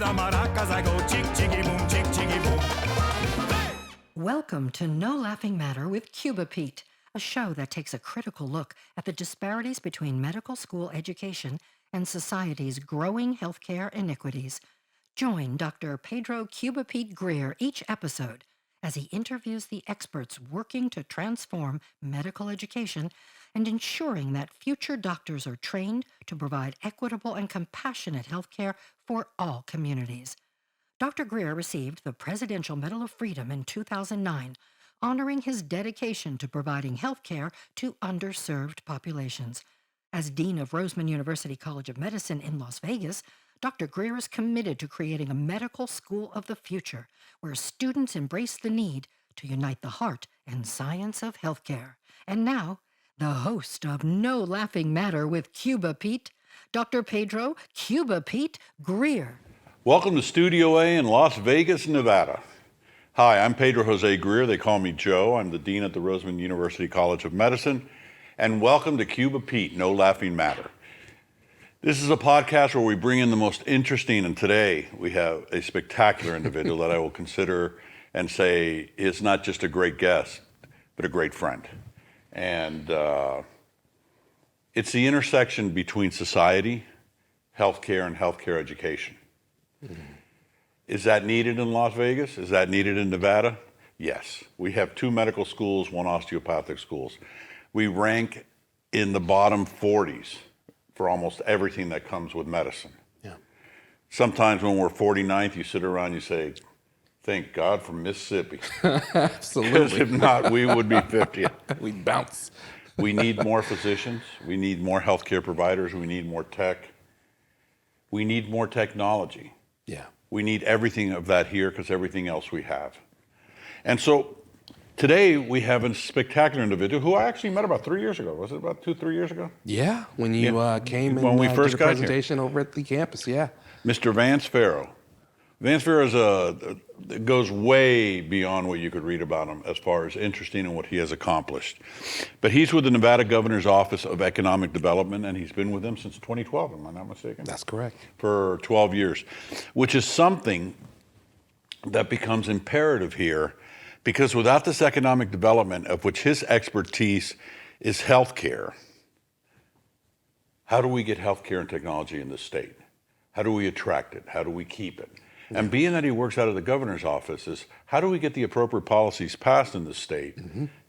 the maracas, I go chick, chicky, boom, chick, chicky, boom. Welcome to No Laughing Matter with Cuba Pete, a show that takes a critical look at the disparities between medical school education and society's growing healthcare inequities. Join Dr. Pedro Cuba Pete Greer each episode as he interviews the experts working to transform medical education and ensuring that future doctors are trained to provide equitable and compassionate healthcare for all communities. Dr. Greer received the Presidential Medal of Freedom in 2009, honoring his dedication to providing health care to underserved populations. As Dean of Roseman University College of Medicine in Las Vegas, Dr. Greer is committed to creating a medical school of the future where students embrace the need to unite the heart and science of healthcare. And now, the host of No Laughing Matter with Cuba Pete, Dr. Pedro Cuba Pete Greer. Welcome to Studio A in Las Vegas, Nevada. Hi, I'm Pedro Jose Greer. They call me Joe. I'm the Dean at the Roseman University College of Medicine. And welcome to Cuba Pete, No Laughing Matter. This is a podcast where we bring in the most interesting, and today we have a spectacular individual that I will consider and say is not just a great guest, but a great friend. And it's the intersection between society, healthcare, and healthcare education. Is that needed in Las Vegas? Is that needed in Nevada? Yes. We have 2 medical schools, 1 osteopathic schools. We rank in the bottom 40s for almost everything that comes with medicine. Yeah. Sometimes when we're 49th, you sit around, you say, thank God for Mississippi. Absolutely. Because if not, we would be 50th. We'd bounce. We need more physicians. We need more healthcare providers. We need more tech. We need more technology. Yeah. We need everything of that here because everything else we have. And so today we have a spectacular individual who I actually met about 3 years ago. Was it about 2-3 years ago? Yeah, when you came When and we first did a got here. presentation over at the campus, yeah. Mr. Vance Farrow. Vance Farrow goes way beyond what you could read about him as far as interesting and what he has accomplished. But he's with the Nevada Governor's Office of Economic Development, and he's been with them since 2012, am I not mistaken? That's correct. For 12 years, which is something that becomes imperative here because without this economic development, of which his expertise is healthcare, how do we get healthcare and technology in this state? How do we attract it? How do we keep it? And being that he works out of the governor's office is how do we get the appropriate policies passed in the state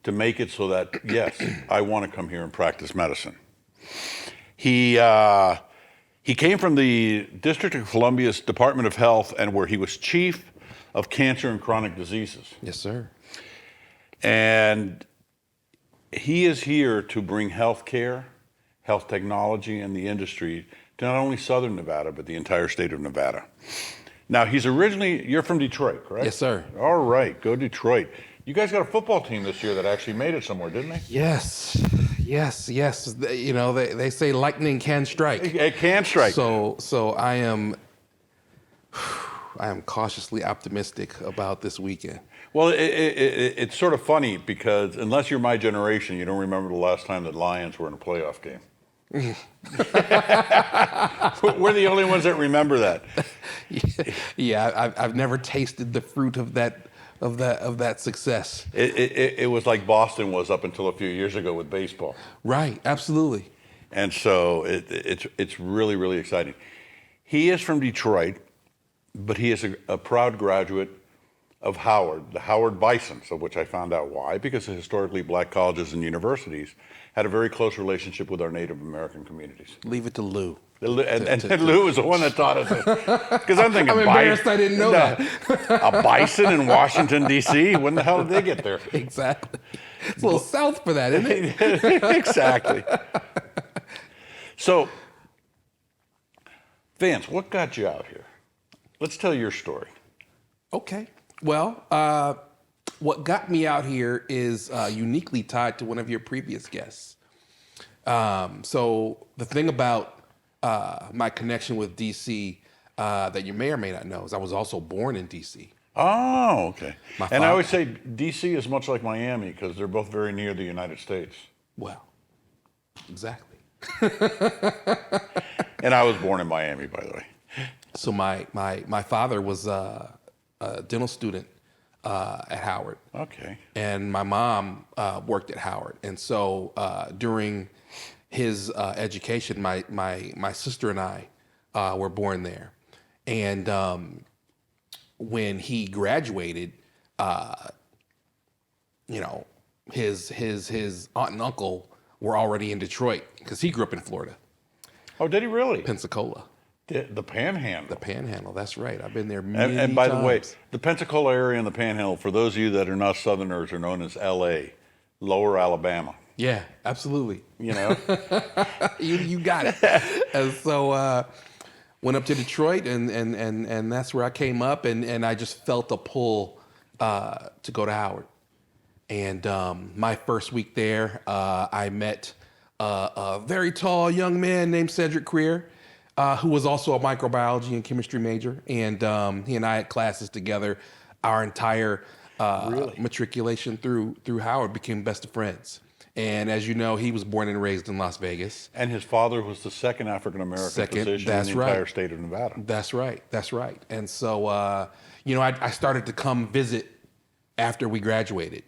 to make it so that, yes, I want to come here and practice medicine. He came from the District of Columbia's Department of Health and where he was chief of cancer and chronic diseases. Yes, sir. And he is here to bring health care, health technology, and the industry to not only Southern Nevada, but the entire state of Nevada. Now, you're from Detroit, correct? Yes, sir. All right, go Detroit. You guys got a football team this year that actually made it somewhere, didn't they? Yes. You know, they say lightning can strike. It can strike. So I am cautiously optimistic about this weekend. Well, it's sort of funny because unless you're my generation, you don't remember the last time that Lions were in a playoff game. We're the only ones that remember that. Yeah, I've never tasted the fruit of that success. It was like Boston was up until a few years ago with baseball. Right, absolutely. And so it's really, really exciting. He is from Detroit, but he is a proud graduate of Howard, the Howard Bisons, of which I found out why, because historically black colleges and universities had a very close relationship with our Native American communities. Leave it to Lou. And Lou was the one that taught us this. Because I'm thinking, I'm embarrassed I didn't know that. A bison in Washington, D.C.? When the hell did they get there? Exactly. It's a little south for that, isn't it? Exactly. So, Vance, what got you out here? Let's tell your story. Okay. Well, what got me out here is uniquely tied to one of your previous guests. So the thing about my connection with D.C. That you may or may not know is I was also born in D.C. Oh, okay. And I would say D.C. is much like Miami because they're both very near the United States. Well, exactly. And I was born in Miami, by the way. So my father was a dental student at Howard. Okay. And my mom worked at Howard. And so during his education, my sister and I were born there. And when he graduated, his aunt and uncle were already in Detroit because he grew up in Florida, Oh, did he really? Pensacola. The Panhandle. The Panhandle, that's right. I've been there many times. And by the way, the Pensacola area and the Panhandle, for those of you that are not Southerners, are known as L.A., Lower Alabama. Yeah, absolutely. You know? you got it. And so went up to Detroit, and that's where I came up, and I just felt a pull to go to Howard. And my first week there, I met a very tall young man named Cedric Creer, who was also a microbiology and chemistry major. And he and I had classes together. Our entire matriculation through Howard became best of friends. And as you know, he was born and raised in Las Vegas. And his father was the second African-American physician in the entire state of Nevada. That's right. And so, I started to come visit after we graduated.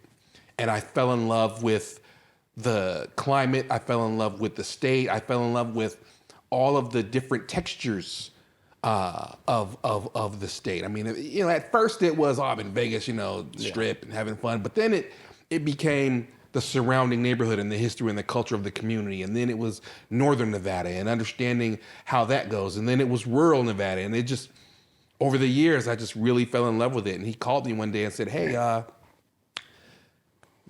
And I fell in love with the climate. I fell in love with the state. I fell in love with all of the different textures of the state. I mean, at first it was, I'm in Vegas, strip and having fun. But then it became the surrounding neighborhood and the history and the culture of the community. And then it was Northern Nevada and understanding how that goes. And then it was rural Nevada. And it just, over the years, I just really fell in love with it. And he called me one day and said, hey,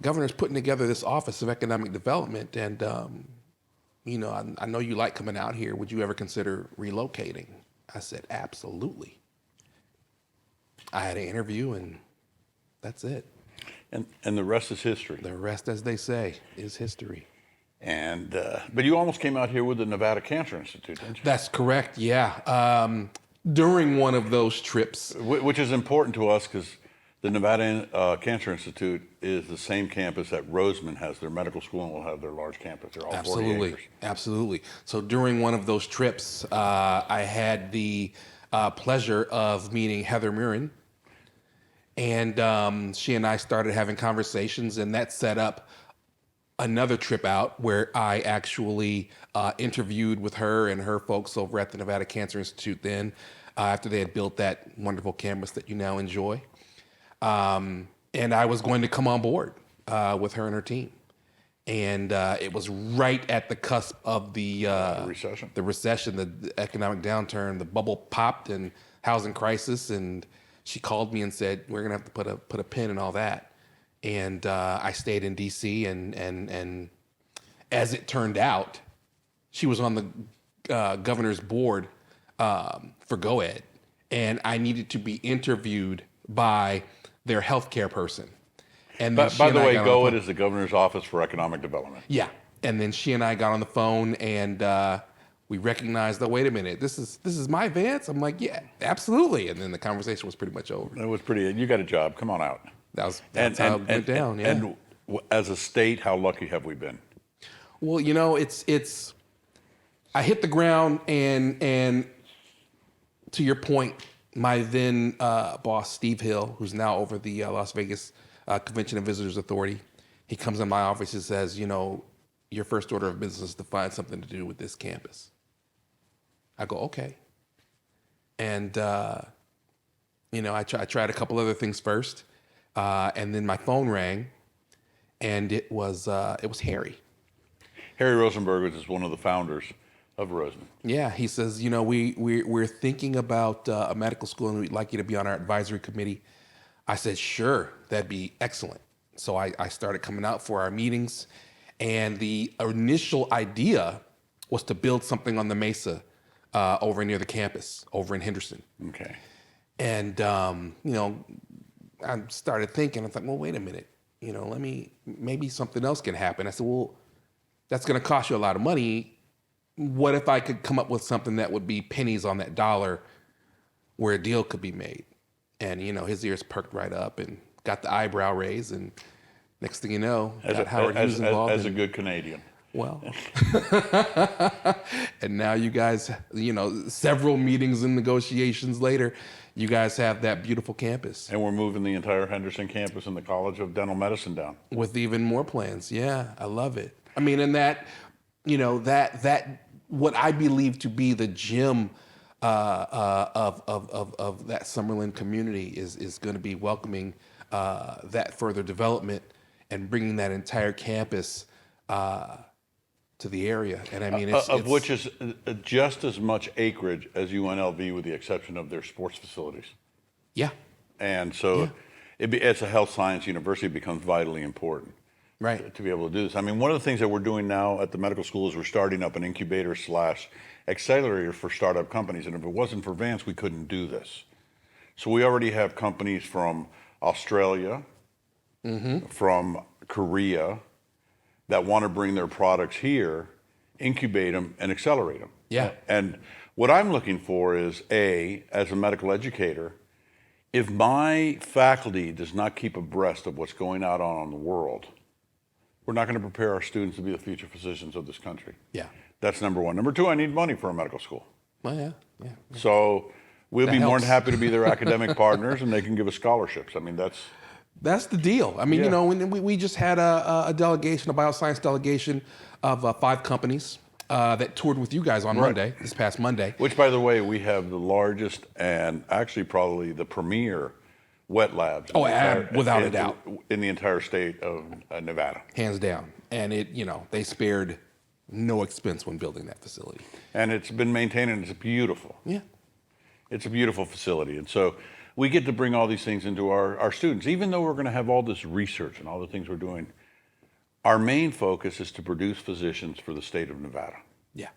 Governor's putting together this Office of Economic Development. And, I know you like coming out here. Would you ever consider relocating? I said, absolutely. I had an interview and that's it. And the rest is history. The rest, as they say, is history. And but you almost came out here with the Nevada Cancer Institute, didn't you? That's correct, yeah. During one of those trips. Which is important to us because the Nevada Cancer Institute is the same campus that Roseman has their medical school and will have their large campus. They're all 40 acres. Absolutely. So during one of those trips, I had the pleasure of meeting Heather Murin. And she and I started having conversations, and that set up another trip out where I actually interviewed with her and her folks over at the Nevada Cancer Institute then, after they had built that wonderful campus that you now enjoy. And I was going to come on board with her and her team. And it was right at the cusp of the recession. The recession, the economic downturn, the bubble popped and housing crisis. And she called me and said, we're going to have to put a pin in all that. And I stayed in D.C. and as it turned out, she was on the governor's board for G.O.E.D. And I needed to be interviewed by their healthcare person. And by the way, G.O.E.D is the Governor's Office for Economic Development. Yeah. And then she and I got on the phone and we recognized that, wait a minute, this is my Vance? I'm like, yeah, absolutely. And then the conversation was pretty much over. It was pretty, you got a job, come on out. That's how it went down, yeah. And as a state, how lucky have we been? Well, it's I hit the ground and to your point, my then boss, Steve Hill, who's now over the Las Vegas Convention and Visitors Authority, he comes in my office and says, your first order of business is to find something to do with this campus. I go, okay. And, I tried a couple other things first. And then my phone rang and it was Harry. Harry Rosenberg is one of the founders of Roseman. Yeah, he says, we're thinking about a medical school and we'd like you to be on our advisory committee. I said, sure, that'd be excellent. So I started coming out for our meetings, and the initial idea was to build something on the Mesa over near the campus, over in Henderson. Okay. And, I started thinking, I thought, well, wait a minute, maybe something else can happen. I said, well, that's going to cost you a lot of money. What if I could come up with something that would be pennies on that dollar where a deal could be made? And, his ears perked right up and got the eyebrow raised. And next thing you know, got Howard Hughes involved. As a good Canadian. Well, and now you guys, several meetings and negotiations later, you guys have that beautiful campus. And we're moving the entire Henderson campus and the College of Dental Medicine down. With even more plans. Yeah, I love it. I mean, and that, that what I believe to be the gem of that Summerlin community is going to be welcoming that further development and bringing that entire campus to the area. And I mean, which is just as much acreage as UNLV, with the exception of their sports facilities. Yeah. And so it's a health science university, it becomes vitally important. Right. To be able to do this. I mean, one of the things that we're doing now at the medical school is we're starting up an incubator / accelerator for startup companies. And if it wasn't for Vance, we couldn't do this. So we already have companies from Australia, from Korea, that want to bring their products here, incubate them, and accelerate them. Yeah. And what I'm looking for is, as a medical educator, if my faculty does not keep abreast of what's going on in the world, we're not going to prepare our students to be the future physicians of this country. Yeah. That's number one. Number two, I need money for a medical school. Oh, yeah. So we'll That be more helps. than happy to be their academic partners, and they can give us scholarships. I mean, That's the deal. I mean, Yeah. when we just had a delegation, a bioscience delegation of 5 companies that toured with you guys on Monday, this past Monday. which, by the way, we have the largest and actually probably the premier wet labs. Without a doubt. In the entire state of Nevada. Hands down. And they spared no expense when building that facility. And it's been maintained, and it's beautiful. Yeah. It's a beautiful facility. And so we get to bring all these things into our students. Even though we're going to have all this research and all the things we're doing, our main focus is to produce physicians for the state of Nevada. Yeah.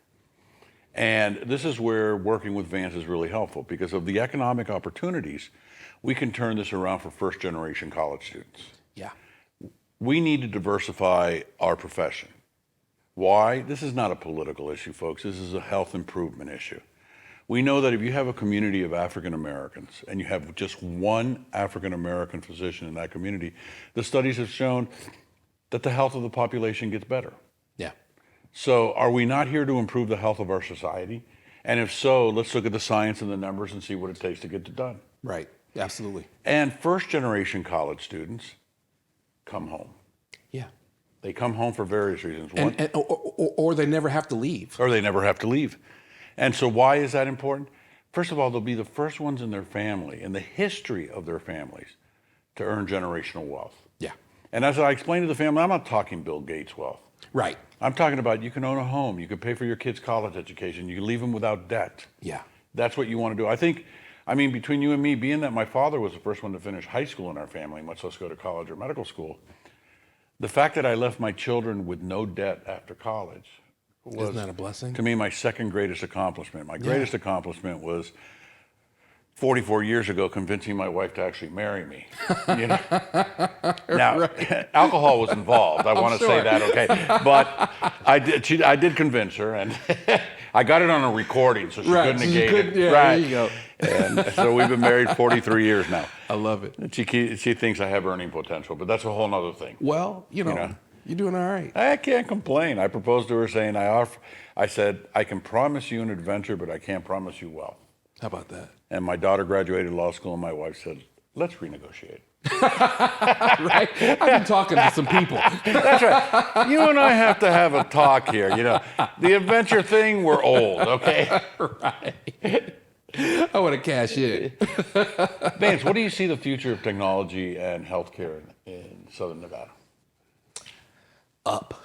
And this is where working with Vance is really helpful, because of the economic opportunities, we can turn this around for first-generation college students. Yeah. We need to diversify our profession. Why? This is not a political issue, folks. This is a health improvement issue. We know that if you have a community of African Americans and you have just one African American physician in that community, the studies have shown that the health of the population gets better. Yeah. So are we not here to improve the health of our society? And if so, let's look at the science and the numbers and see what it takes to get it done. Right. Absolutely. And first-generation college students come home. Yeah. They come home for various reasons. Or they never have to leave. Or they never have to leave. And so why is that important? First of all, they'll be the first ones in their family, in the history of their families, to earn generational wealth. Yeah. And as I explained to the family, I'm not talking Bill Gates wealth. Right. I'm talking about you can own a home, you can pay for your kids' college education, you can leave them without debt. Yeah. That's what you want to do. I mean, between you and me, being that my father was the first one to finish high school in our family, much less go to college or medical school, the fact that I left my children with no debt after college was, Isn't that a blessing? to me, my second greatest accomplishment. My greatest accomplishment was 44 years ago convincing my wife to actually marry me. Now, alcohol was involved. I want to say that, okay? But I did convince her, and I got it on a recording, so she couldn't negate it. Yeah, right. there you go. And so we've been married 43 years now. I love it. And she thinks I have earning potential, but that's a whole other thing. Well, you're doing all right. I can't complain. I proposed to her saying, I said, I can promise you an adventure, but I can't promise you wealth. How about that? And my daughter graduated law school, and my wife said, let's renegotiate. Right? I've been talking to some people. That's right. You and I have to have a talk here. The adventure thing, we're old, okay? Right. I want to cash in. Vance, what do you see the future of technology and healthcare in Southern Nevada? Up.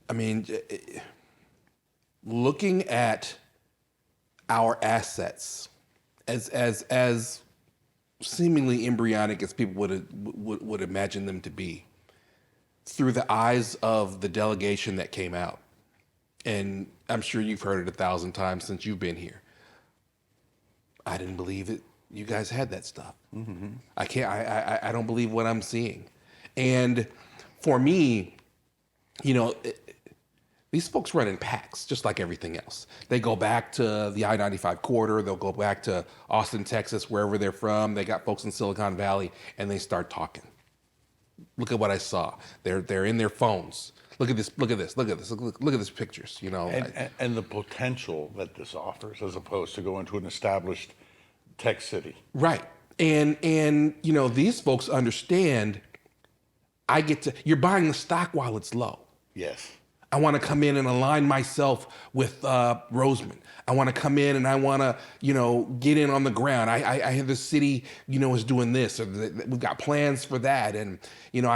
I mean, looking at our assets as seemingly embryonic as people would imagine them to be, through the eyes of the delegation that came out, and I'm sure you've heard it 1,000 times since you've been here. I didn't believe it. You guys had that stuff. Mm-hmm. I don't believe what I'm seeing. And for me, these folks run in packs, just like everything else. They go back to the I-95 corridor. They'll go back to Austin, Texas, wherever they're from. They got folks in Silicon Valley, and they start talking. Look at what I saw. They're in their phones. Look at this. Look at this. Look at this. Look at these pictures. You know, And the potential that this offers, as opposed to going to an established tech city. right. And you know, these folks understand. You're buying the stock while it's low. Yes. I want to come in and align myself with Roseman. I want to come in and I want to, you know, get in on the ground. I hear the city, you know, is doing this, or we've got plans for that. And, you know,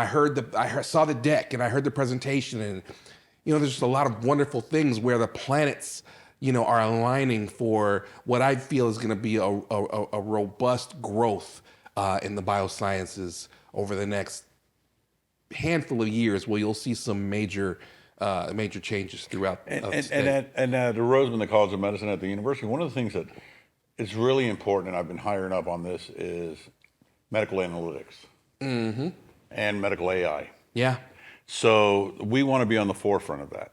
saw the deck and I heard the presentation, and, you know, there's just a lot of wonderful things where the planets, you know, are aligning for what I feel is going to be a robust growth in the biosciences over the next handful of years, where you'll see some major changes throughout the state. And at the Roseman, the College of Medicine at the university, one of the things that is really important, and I've been hiring up on this, is medical analytics and medical AI. Yeah. So we want to be on the forefront of that.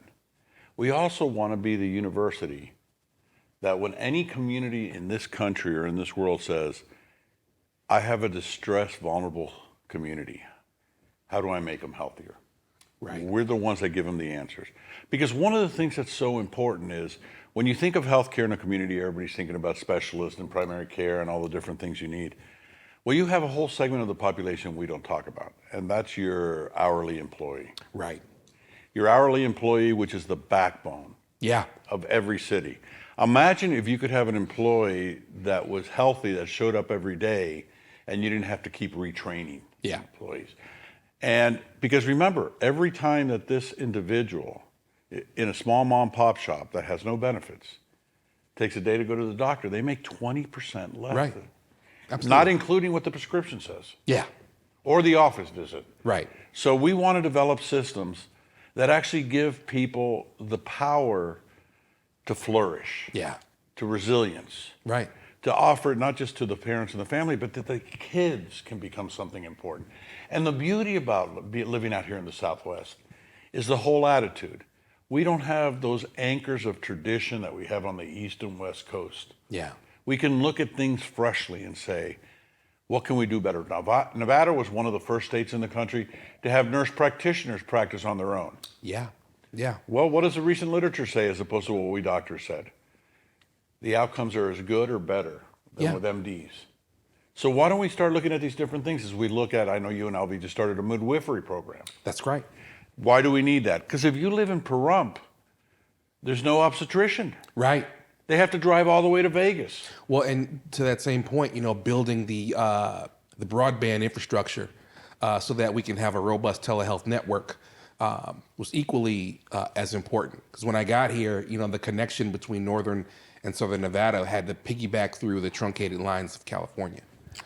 We also want to be the university that when any community in this country or in this world says, I have a distressed, vulnerable community, how do I make them healthier? Right. We're the ones that give them the answers. Because one of the things that's so important is when you think of healthcare in a community, everybody's thinking about specialists and primary care and all the different things you need. Well, you have a whole segment of the population we don't talk about, and that's your hourly employee. Right. Your hourly employee, which is the backbone of every city. Imagine if you could have an employee that was healthy, that showed up every day, and you didn't have to keep retraining employees. And because remember, every time that this individual in a small mom pop shop that has no benefits takes a day to go to the doctor, they make 20% less. Right. Absolutely. Not including what the prescription says. Yeah. Or the office visit. Right. So we want to develop systems that actually give people the power to flourish. Yeah. To resilience. Right. To offer it not just to the parents and the family, but that the kids can become something important. And the beauty about living out here in the Southwest is the whole attitude. We don't have those anchors of tradition that we have on the East and West Coast. Yeah. We can look at things freshly and say, what can we do better? Nevada was one of the first states in the country to have nurse practitioners practice on their own. Yeah. Yeah. Well, what does the recent literature say as opposed to what we doctors said? The outcomes are as good or better than with MDs. So why don't we start looking at these different things as we look at, I know you and Alvy just started a midwifery program. That's right. Why do we need that? Because if you live in Pahrump, there's no obstetrician. Right. They have to drive all the way to Vegas. Well, and to that same point, you know, building the broadband infrastructure so that we can have a robust telehealth network was equally as important. Because when I got here, you know, the connection between northern and southern Nevada had to piggyback through the truncated lines of California.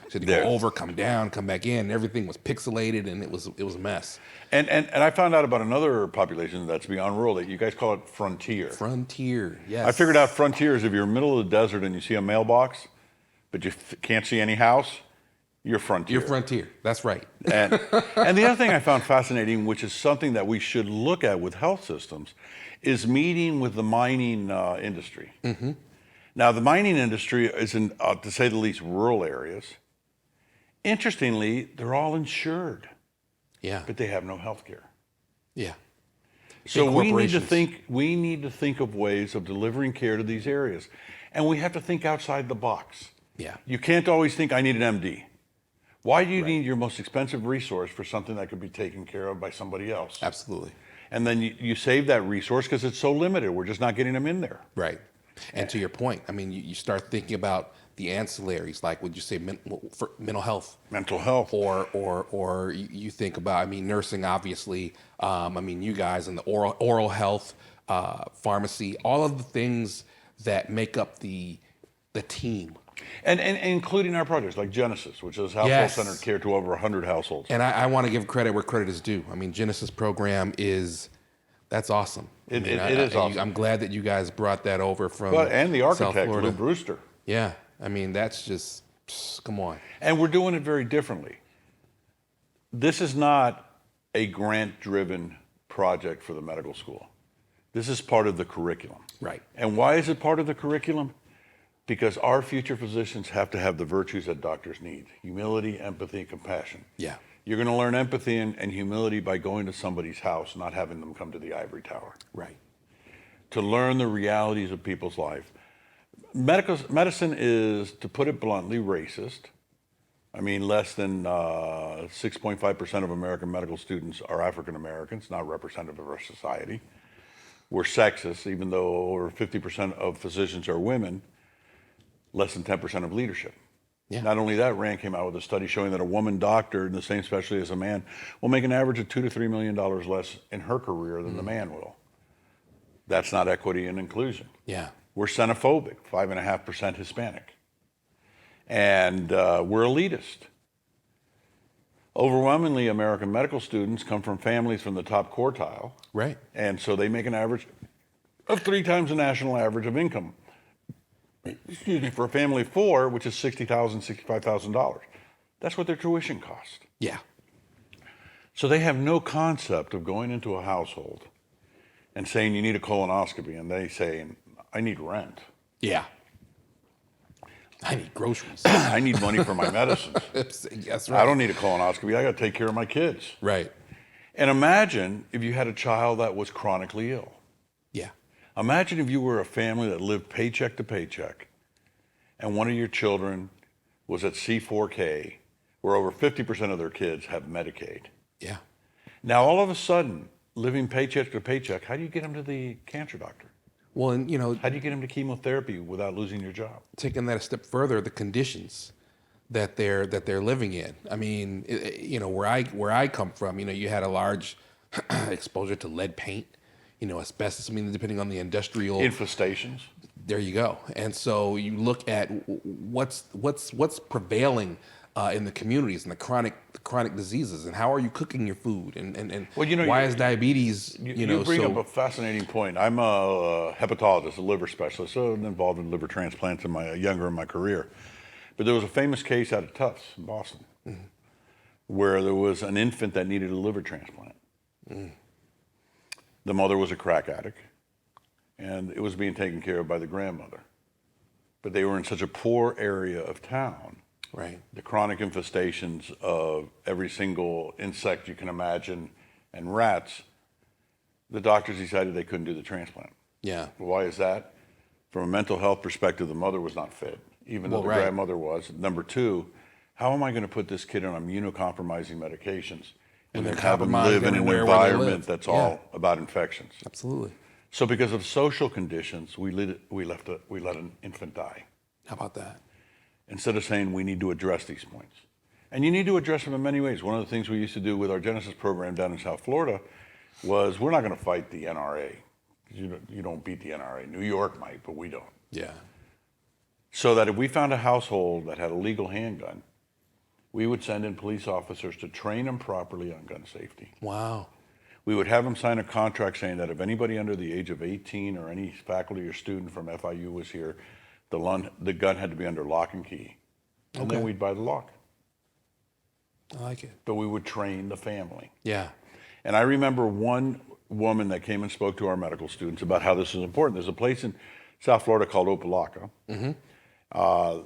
So to go over, come down, come back in. Everything was pixelated, and it was a mess. And I found out about another population that's beyond rural that you guys call it frontier. Frontier, yes. I figured out frontier is if you're in the middle of the desert and you see a mailbox, but you can't see any house, you're frontier. You're frontier. That's right. And the other thing I found fascinating, which is something that we should look at with health systems, is meeting with the mining industry. Mm-hmm. Now, the mining industry is in, to say the least, rural areas. Interestingly, they're all insured. Yeah. But they have no health care. Yeah. So we need to think of ways of delivering care to these areas. And we have to think outside the box. Yeah. You can't always think, I need an MD. Why do you need your most expensive resource for something that could be taken care of by somebody else? Absolutely. And then you save that resource because it's so limited. We're just not getting them in there. Right. And to your point, I mean, you start thinking about the ancillaries, like would you say for mental health? Mental health. Or you think about, I mean, nursing, obviously. I mean, you guys and the oral health, pharmacy, all of the things that make up the team. And including our projects like Genesis, which is household-centered care to over 100 households. And I want to give credit where credit is due. I mean, Genesis program that's awesome. It is awesome. I'm glad that you guys brought that over from and the South architect, Florida. Lou Brewster. Yeah, I mean, that's just, come on. And we're doing it very differently. This is not a grant-driven project for the medical school. This is part of the curriculum. Right. And why is it part of the curriculum? Because our future physicians have to have the virtues that doctors need: humility, empathy, compassion. Yeah. You're going to learn empathy and humility by going to somebody's house, not having them come to the ivory tower. Right. To learn the realities of people's life. Medicine is, to put it bluntly, racist. I mean, less than 6.5% of American medical students are African Americans, not representative of our society. We're sexist, even though over 50% of physicians are women, less than 10% of leadership. Yeah. Not only that, Rand came out with a study showing that a woman doctor in the same specialty as a man will make an average of $2 to $3 million less in her career than the man will. That's not equity and inclusion. Yeah. We're xenophobic, 5.5% Hispanic. And we're elitist. Overwhelmingly, American medical students come from families from the top quartile. Right. And so they make an average of 3 times the national average of income. Excuse me, for a family of 4, which is $60,000, $65,000. That's what their tuition costs. Yeah. So they have no concept of going into a household and saying you need a colonoscopy, and they say, I need rent. Yeah. I need groceries. I need money for my medicines. That's right. I don't need a colonoscopy. I got to take care of my kids. Right. And imagine if you had a child that was chronically ill. Yeah. Imagine if you were a family that lived paycheck to paycheck and one of your children was at C4K, where over 50% of their kids have Medicaid. Yeah. Now, all of a sudden, living paycheck to paycheck, how do you get them to the cancer doctor? Well, and How do you get them to chemotherapy without losing your job? taking that a step further, the conditions that they're living in. I mean, where I come from, you had a large exposure to lead paint, asbestos. I mean, depending on the industrial Infestations. There you go. And so you look at what's prevailing in the communities and the chronic diseases, and how are you cooking your food, and why is diabetes? You bring up a fascinating point. I'm a hepatologist, a liver specialist, so I'm involved in liver transplants in my career. But there was a famous case out of Tufts in Boston, where there was an infant that needed a liver transplant. The mother was a crack addict, and it was being taken care of by the grandmother. But they were in such a poor area of town. Right. The chronic infestations of every single insect you can imagine and rats, the doctors decided they couldn't do the transplant. Yeah. Why is that? From a mental health perspective, the mother was not fit, even though the grandmother was. Number 2, how am I going to put this kid on immunocompromising medications and then have him live in an environment that's all about infections? Absolutely. So because of social conditions, we let an infant die. How about that? Instead of saying we need to address these points. And you need to address them in many ways. One of the things we used to do with our Genesis program down in South Florida was we're not going to fight the NRA. You don't beat the NRA. New York might, but we don't. Yeah. So that if we found a household that had a legal handgun, we would send in police officers to train them properly on gun safety. Wow. We would have them sign a contract saying that if anybody under the age of 18 or any faculty or student from FIU was here, the gun had to be under lock and key. And then we'd buy the lock. I like it. But we would train the family. Yeah. And I remember one woman that came and spoke to our medical students about how this is important. There's a place in South Florida called Opelika,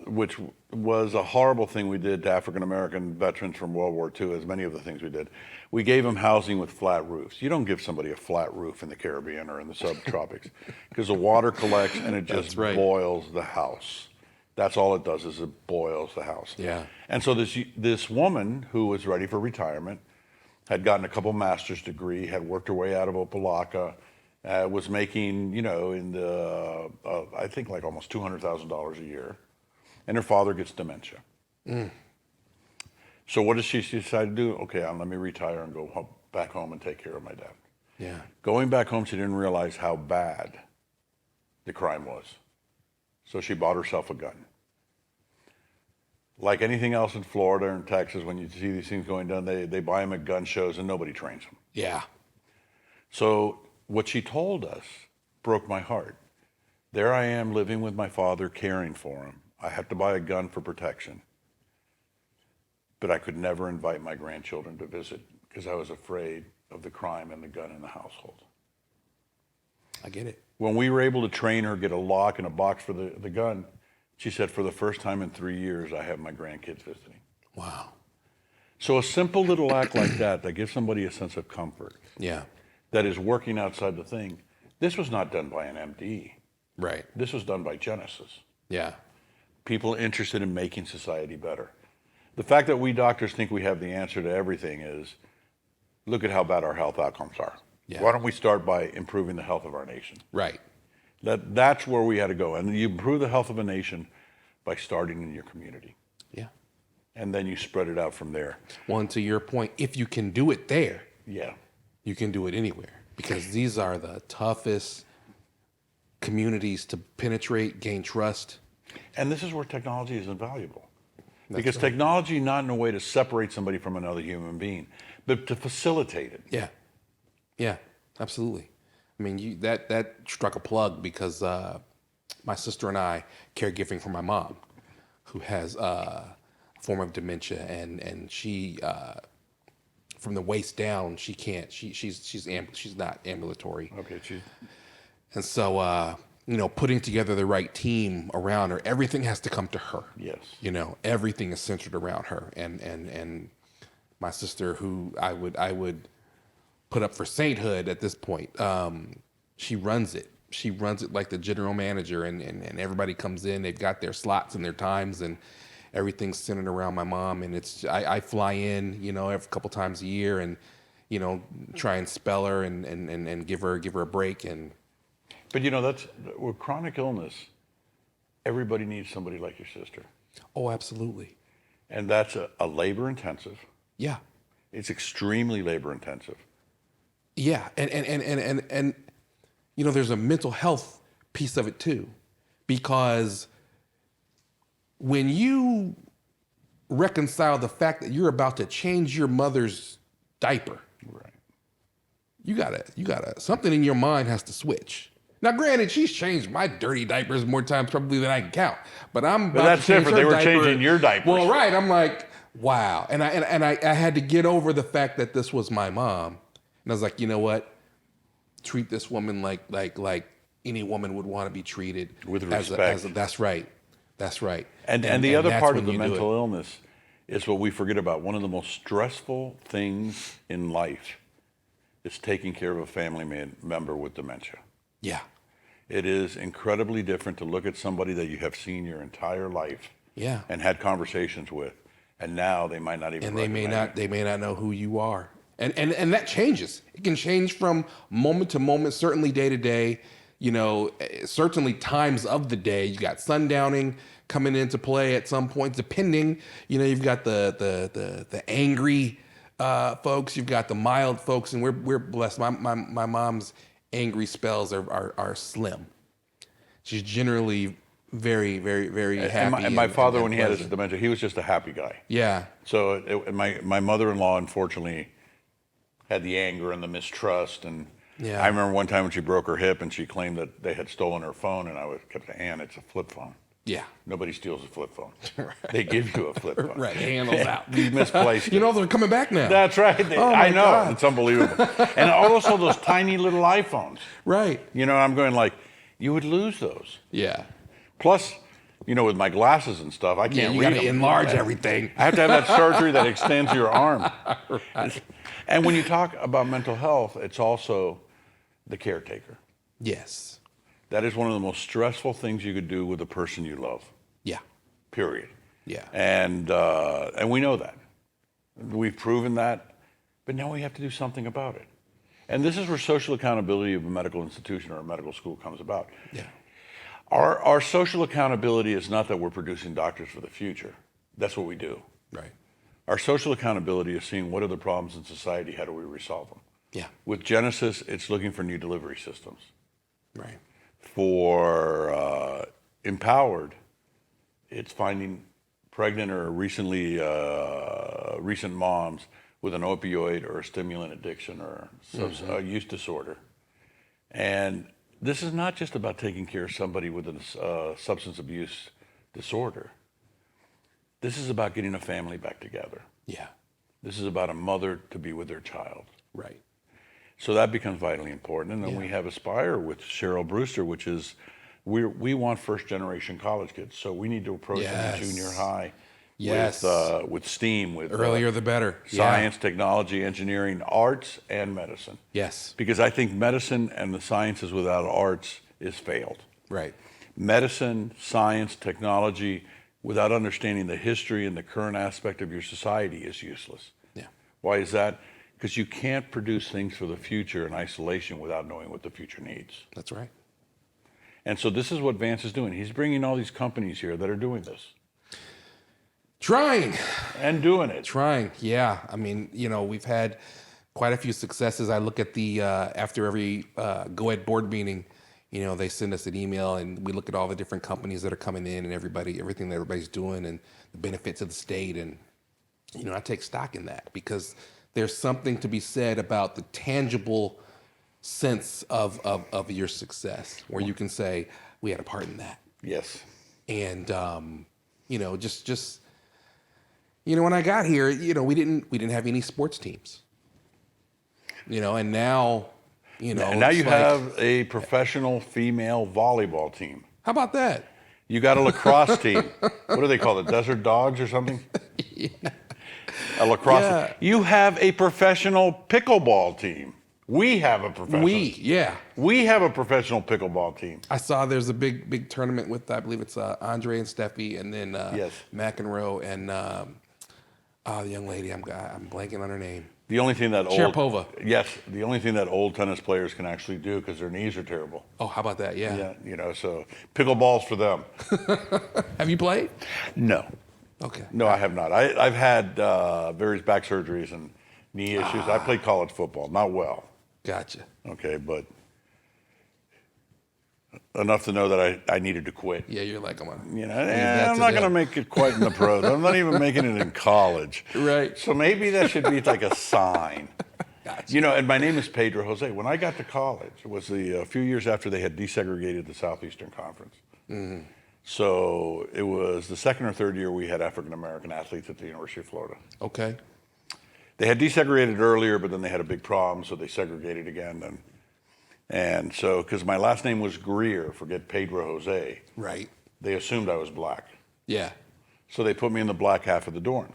which was a horrible thing we did to African-American veterans from World War II, as many of the things we did. We gave them housing with flat roofs. You don't give somebody a flat roof in the Caribbean or in the subtropics because the water collects and it just boils the house. That's all it does, is it boils the house. Yeah. And so this woman who was ready for retirement had gotten a couple master's degree, had worked her way out of Opelika, was making, in the, I think like almost $200,000 a year. And her father gets dementia. So what does she decide to do? Okay, let me retire and go back home and take care of my dad. Yeah. Going back home, she didn't realize how bad the crime was. So she bought herself a gun. Like anything else in Florida and Texas, when you see these things going down, they buy them at gun shows and nobody trains them. Yeah. So what she told us broke my heart. There I am living with my father, caring for him. I have to buy a gun for protection. But I could never invite my grandchildren to visit because I was afraid of the crime and the gun in the household. I get it. When we were able to train her, get a lock and a box for the gun, she said, for the first time in 3 years, I have my grandkids visiting. Wow. So a simple little act like that gives somebody a sense of comfort, Yeah. that is working outside the thing. This was not done by an MD. Right. This was done by Genesis. Yeah. People interested in making society better. The fact that we doctors think we have the answer to everything is, look at how bad our health outcomes are. Yeah. Why don't we start by improving the health of our nation? Right. That's where we had to go. And you improve the health of a nation by starting in your community. Yeah. And then you spread it out from there. Well, and to your point, if you can do it there, Yeah. you can do it anywhere, because these are the toughest communities to penetrate, gain trust. And this is where technology is invaluable. That's Because right. technology, not in a way to separate somebody from another human being, but to facilitate it. Yeah. Yeah, absolutely. I mean, that struck a plug, because my sister and I caregiving for my mom, who has a form of dementia, and she from the waist down, she can't. She's not ambulatory. Okay, And so, putting together the right team around her, everything has to come to her. yes. Everything is centered around her. And my sister, who I would put up for sainthood at this point, she runs it. She runs it like the general manager, and everybody comes in. They've got their slots and their times, and everything's centered around my mom. And I fly in, every couple times a year, and try and spell her and give her a break. And But that's with chronic illness, everybody needs somebody like your sister. oh, absolutely, And that's a labor intensive. yeah, It's extremely labor intensive. yeah, and there's a mental health piece of it too, because when you reconcile the fact that you're about to change your mother's diaper, Right. you gotta something in your mind has to switch. Now, granted, she's changed my dirty diapers more times probably than I can count, but I'm about that's to change different. her They were diaper. changing your diapers. Well, right. I'm like, wow. And I had to get over the fact that this was my mom. And I was like, you know what? Treat this woman like any woman would want to be treated. With as respect. That's right. That's right. And the other that's part when of the you do mental it. illness is what we forget about. One of the most stressful things in life is taking care of a family member with dementia. Yeah. It is incredibly different to look at somebody that you have seen your entire life Yeah. and had conversations with, and now they might not even And they recognize you. may not know who you are. And that changes. It can change from moment to moment, certainly day to day, certainly times of the day. You got sundowning coming into play at some point, depending. You've got the angry folks, you've got the mild folks, and we're blessed. My mom's angry spells are slim. She's generally very, very, very happy. And my father, when he had his pleasant. dementia, he was just a happy guy. Yeah. So my mother-in-law, unfortunately, had the anger and the mistrust. And Yeah. I remember one time when she broke her hip and she claimed that they had stolen her phone, and I kept saying, Ann, it's a flip phone. Yeah. Nobody steals a flip phone. They give you a flip phone. Right. Handles out. You misplaced it. They're coming back now. That's right. Oh, my I know. God. It's unbelievable. And also those tiny little iPhones. Right. I'm going like, you would lose those. Yeah. Plus, with my glasses and stuff, I can't you read got to them. enlarge everything. I have to have that surgery that extends your arm. Right. And when you talk about mental health, it's also the caretaker. Yes. That is one of the most stressful things you could do with a person you love. Yeah. Period. Yeah. And we know that. We've proven that, but now we have to do something about it. And this is where social accountability of a medical institution or a medical school comes about. Yeah. Our social accountability is not that we're producing doctors for the future. That's what we do. Right. Our social accountability is seeing what are the problems in society, how do we resolve them? Yeah. With Genesis, it's looking for new delivery systems. Right. For Empowered, it's finding pregnant or recent moms with an opioid or a stimulant addiction or a use disorder. And this is not just about taking care of somebody with a substance abuse disorder. This is about getting a family back together. Yeah. This is about a mother to be with their child. Right. So that becomes vitally important. And then Yeah. we have Aspire with Cheryl Brewster, which is we want first generation college kids. So we need to approach them Yes. in junior high Yes. with STEAM, with Earlier the better. science, technology, engineering, arts, and medicine. Yes. Because I think medicine and the sciences without arts is failed. Right. Medicine, science, technology, without understanding the history and the current aspect of your society is useless. Yeah. Why is that? Because you can't produce things for the future in isolation without knowing what the future needs. That's right. And so this is what Vance is doing. He's bringing all these companies here that are doing this. Trying. And doing it. Trying. Yeah. I mean, we've had quite a few successes. I look at the, after every G.O.E.D board meeting, they send us an email and we look at all the different companies that are coming in and everything that everybody's doing and the benefits of the state. And, I take stock in that because there's something to be said about the tangible sense of your success where you can say, we had a part in that. Yes. And, just when I got here, we didn't have any sports teams, and now, And now you have a professional female volleyball team. How about that? You got a lacrosse team. What do they call it? Desert Dogs or something? Yeah. A lacrosse Yeah. team. You have a professional pickleball team. We have a professional. We have a professional pickleball team. I saw there's a big tournament with, I believe it's Andre and Steffi, and then Yes. McEnroe and the young lady. I'm blanking on her name. The only thing that Sharapova. Yes, the only thing that old tennis players can actually do because their knees are terrible. Oh, how about that? Yeah. Yeah, so pickleball's for them. Have you played? No. Okay. No, I have not. I've had various back surgeries and knee issues. I played college football, not well. Gotcha. Okay, but enough to know that I needed to quit. Yeah, you're like, I'm I'm not going to make it quite in the pros. I'm not even making it in college. Right. So maybe that should be like a sign. Gotcha. And my name is Pedro Jose. When I got to college, it was a few years after they had desegregated the Southeastern Conference. Mm-hmm. So it was the second or third year we had African-American athletes at the University of Florida. Okay. They had desegregated earlier, but then they had a big problem, so they segregated again. And so, because my last name was Greer, forget Pedro Jose. Right. They assumed I was black. Yeah. So they put me in the black half of the dorms.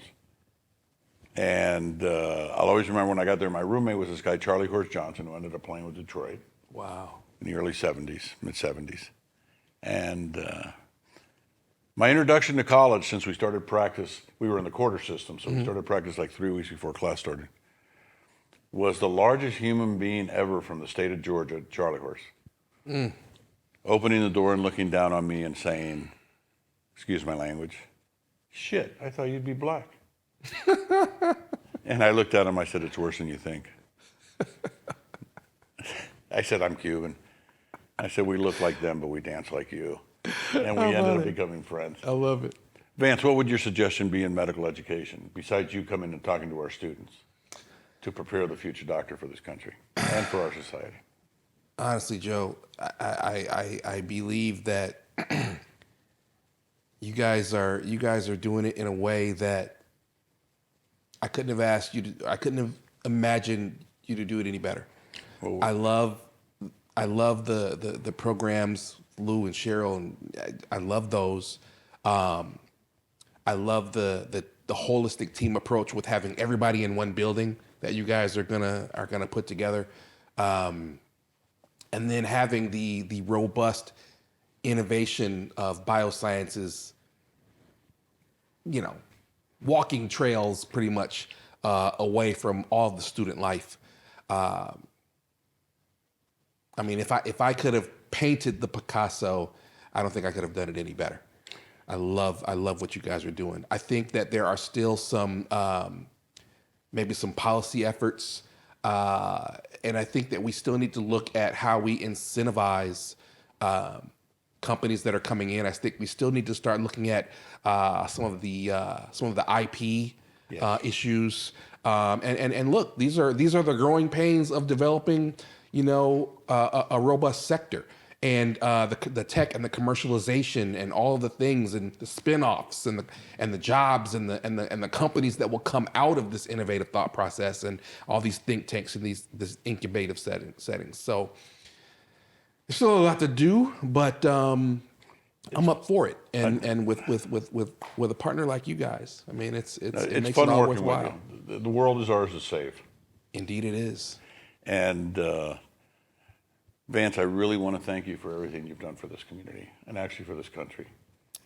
And I'll always remember when I got there, my roommate was this guy, Charlie Horse Johnson, who ended up playing with Detroit. Wow. In the early 70s, mid-70s. And my introduction to college, since we started practice, we were in the quarter system, so we started practice like 3 weeks before class started, was the largest human being ever from the state of Georgia, Charlie Horse. Opening the door and looking down on me and saying, excuse my language, shit, I thought you'd be black. And I looked at him, I said, it's worse than you think. I said, I'm Cuban. I said, we look like them, but we dance like you. And we ended up becoming friends. I love it. Vance, what would your suggestion be in medical education, besides you coming and talking to our students, to prepare the future doctor for this country and for our society? Honestly, Joe, I believe that you guys are doing it in a way that I couldn't have imagined you to do it any better. Oh. I love the programs, Lou and Cheryl, and I love those. I love the holistic team approach with having everybody in one building that you guys are gonna put together, and then having the robust innovation of biosciences. Walking trails pretty much away from all the student life. I mean, if I could have painted the Picasso, I don't think I could have done it any better. I love what you guys are doing. I think that there are still some maybe some policy efforts, and I think that we still need to look at how we incentivize companies that are coming in. I think we still need to start looking at some of the IP issues. And look, these are the growing pains of developing, a robust sector, and the tech and the commercialization and all of the things and the spin-offs and the jobs and the companies that will come out of this innovative thought process and all these think tanks and this incubative settings. So there's still a lot to do, but I'm up for it, and with a partner like you guys, I mean, it makes fun it all working worthwhile. with you. The world is ours to save. Indeed, it is. And Vance, I really want to thank you for everything you've done for this community and actually for this country.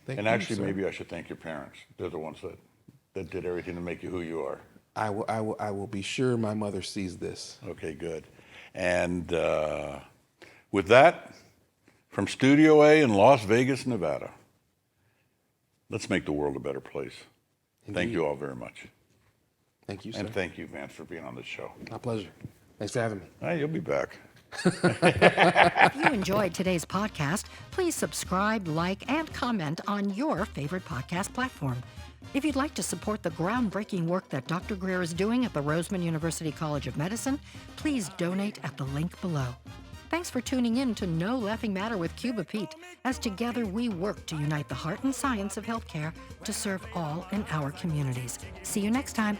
Thank and you, actually, sir. maybe I should thank your parents. They're the ones that did everything to make you who you are. I will be sure my mother sees this. Okay, good. And with that, from Studio A in Las Vegas, Nevada, let's make the world a better place. Indeed. Thank you all very much. Thank you, sir. And thank you, Vance, for being on this show. My pleasure. Thanks for having me. Hey, you'll be back. If you enjoyed today's podcast, please subscribe, like, and comment on your favorite podcast platform. If you'd like to support the groundbreaking work that Dr. Greer is doing at the Roseman University College of Medicine, please donate at the link below. Thanks for tuning in to No Laughing Matter with Cuba Pete, as together we work to unite the heart and science of healthcare to serve all in our communities. See you next time.